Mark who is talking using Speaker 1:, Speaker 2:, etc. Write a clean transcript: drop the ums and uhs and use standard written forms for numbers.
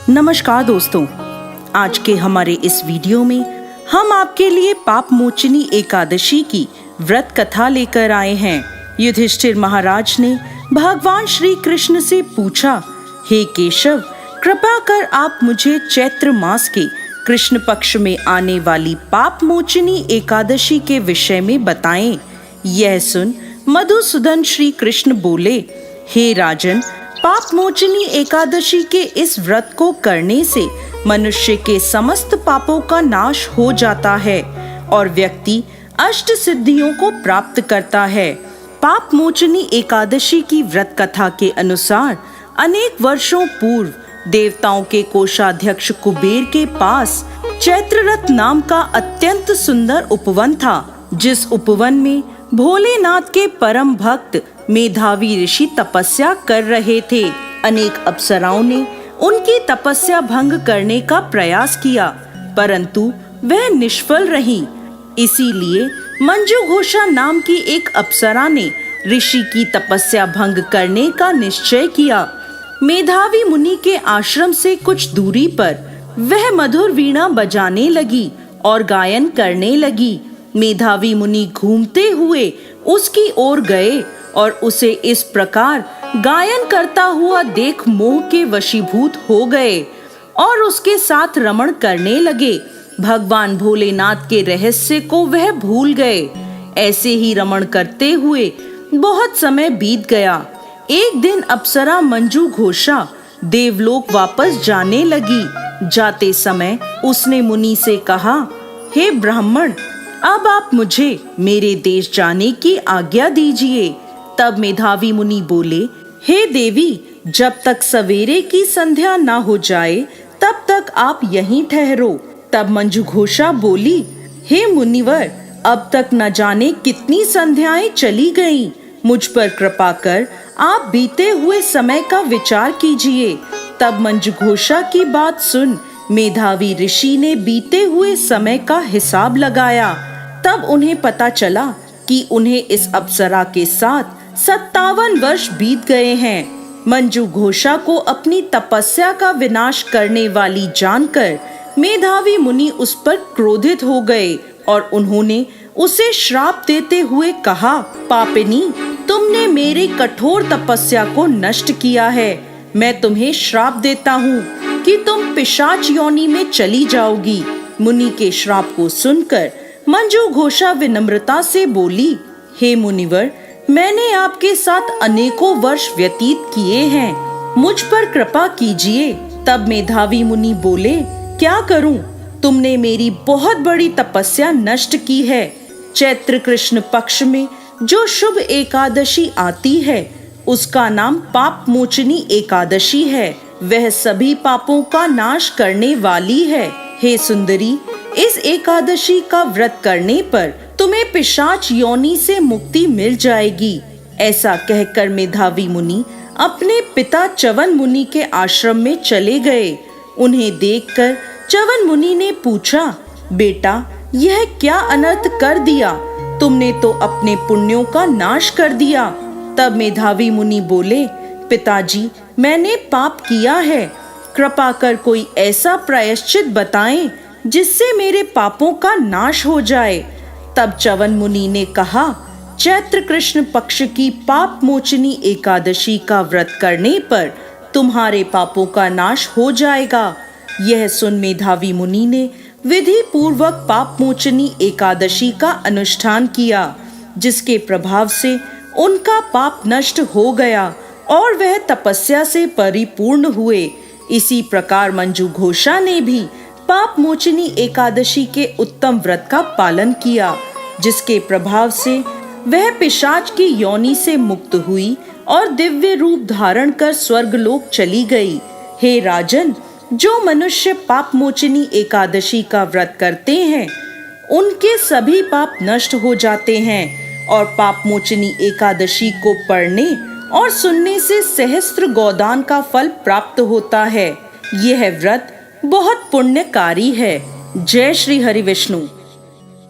Speaker 1: नमस्कार दोस्तों, आज के हमारे इस वीडियो में हम आपके लिए पाप मोचनी एकादशी की व्रत कथा लेकर आए हैं। युधिष्ठिर महाराज ने भगवान श्री कृष्ण से पूछा, हे केशव, कृपा कर आप मुझे चैत्र मास के कृष्ण पक्ष में आने वाली पाप मोचनी एकादशी के विषय में बताएं। यह सुन मधुसूदन श्री कृष्ण बोले, हे राजन, पाप मोचनी एकादशी के इस व्रत को करने से मनुष्य के समस्त पापों का नाश हो जाता है और व्यक्ति अष्ट सिद्धियों को प्राप्त करता है। पाप मोचनी एकादशी की व्रत कथा के अनुसार अनेक वर्षों पूर्व देवताओं के कोषाध्यक्ष कुबेर के पास चैत्ररथ नाम का अत्यंत सुंदर उपवन था, जिस उपवन में भोलेनाथ के परम भक्त मेधावी ऋषि तपस्या कर रहे थे। अनेक अप्सराओं ने उनकी तपस्या भंग करने का प्रयास किया, परंतु वह निष्फल रही। इसीलिए मंजू घोषा नाम की एक अप्सरा ने ऋषि की तपस्या भंग करने का निश्चय किया। मेधावी मुनि के आश्रम से कुछ दूरी पर वह मधुर वीणा बजाने लगी और गायन करने लगी। मेधावी मुनि घूमते हुए उसकी ओर गए और उसे इस प्रकार गायन करता हुआ देख मोह के वशीभूत हो गए और उसके साथ रमण करने लगे। भगवान भोलेनाथ के रहस्य को वह भूल गए। ऐसे ही रमण करते हुए बहुत समय बीत गया। एक दिन अप्सरा मंजू घोषा देवलोक वापस जाने लगी। जाते समय उसने मुनि से कहा, हे ब्राह्मण, अब आप मुझे मेरे देश जाने की आज्ञा दीजिए। तब मेधावी मुनि बोले, हे देवी, जब तक सवेरे की संध्या न हो जाए तब तक आप यहीं ठहरो। तब मंजू घोषा बोली, हे मुनिवर, अब तक न जाने कितनी संध्याएं चली गईं। मुझ पर कृपा कर आप बीते हुए समय का विचार कीजिए। तब मंजू घोषा की बात सुन मेधावी ऋषि ने बीते हुए समय का हिसाब लगाया। तब उन्हें पता चला कि उन्हें इस अप्सरा के साथ 57 वर्ष बीत गए हैं। मंजू घोषा को अपनी तपस्या का विनाश करने वाली जानकर मेधावी मुनि उस पर क्रोधित हो गए और उन्होंने उसे श्राप देते हुए कहा, पापिनी, तुमने मेरी कठोर तपस्या को नष्ट किया है। मैं तुम्हें श्राप देता हूँ कि तुम पिशाच योनि में चली जाओगी। मुनि के श्राप को सुनकर मंजू घोषा विनम्रता से बोली, हे मुनिवर, मैंने आपके साथ अनेकों वर्ष व्यतीत किए हैं, मुझ पर कृपा कीजिए। तब मेधावी मुनि बोले, क्या करूं? तुमने मेरी बहुत बड़ी तपस्या नष्ट की है। चैत्र कृष्ण पक्ष में जो शुभ एकादशी आती है उसका नाम पाप मोचनी एकादशी है। वह सभी पापों का नाश करने वाली है। हे सुंदरी, इस एकादशी का व्रत करने पर तुम्हें पिशाच योनि से मुक्ति मिल जाएगी। ऐसा कहकर मेधावी मुनि अपने पिता च्यवन मुनि के आश्रम में चले गए। उन्हें देखकर च्यवन मुनि ने पूछा, बेटा, यह क्या अनर्थ कर दिया? तुमने तो अपने पुण्यों का नाश कर दिया। तब मेधावी मुनि बोले, पिताजी, मैंने पाप किया है। कृपा कर कोई ऐसा प्रायश्चित बताएं जिससे मेरे पापों का नाश हो जाए। तब च्यवन मुनि ने कहा, चैत्र कृष्ण पक्ष की पाप मोचनी एकादशी का व्रत करने पर तुम्हारे पापों का नाश हो जाएगा। यह सुन मेधावी मुनि ने विधि पूर्वक पाप मोचनी एकादशी का अनुष्ठान किया, जिसके प्रभाव से उनका पाप नष्ट हो गया और वह तपस्या से परिपूर्ण हुए। इसी प्रकार मंजू घोषा ने भी पाप मोचनी एकादशी के उत्तम व्रत का पालन किया, जिसके प्रभाव से वह पिशाच की योनि से मुक्त हुई और दिव्य रूप धारण कर स्वर्गलोक चली गई। हे राजन, जो मनुष्य पाप मोचनी एकादशी का व्रत करते हैं उनके सभी पाप नष्ट हो जाते हैं और पाप मोचनी एकादशी को पढ़ने और सुनने से सहस्त्र गोदान का फल प्राप्त होता है। यह व्रत बहुत पुण्यकारी है। जय श्री हरि विष्णु।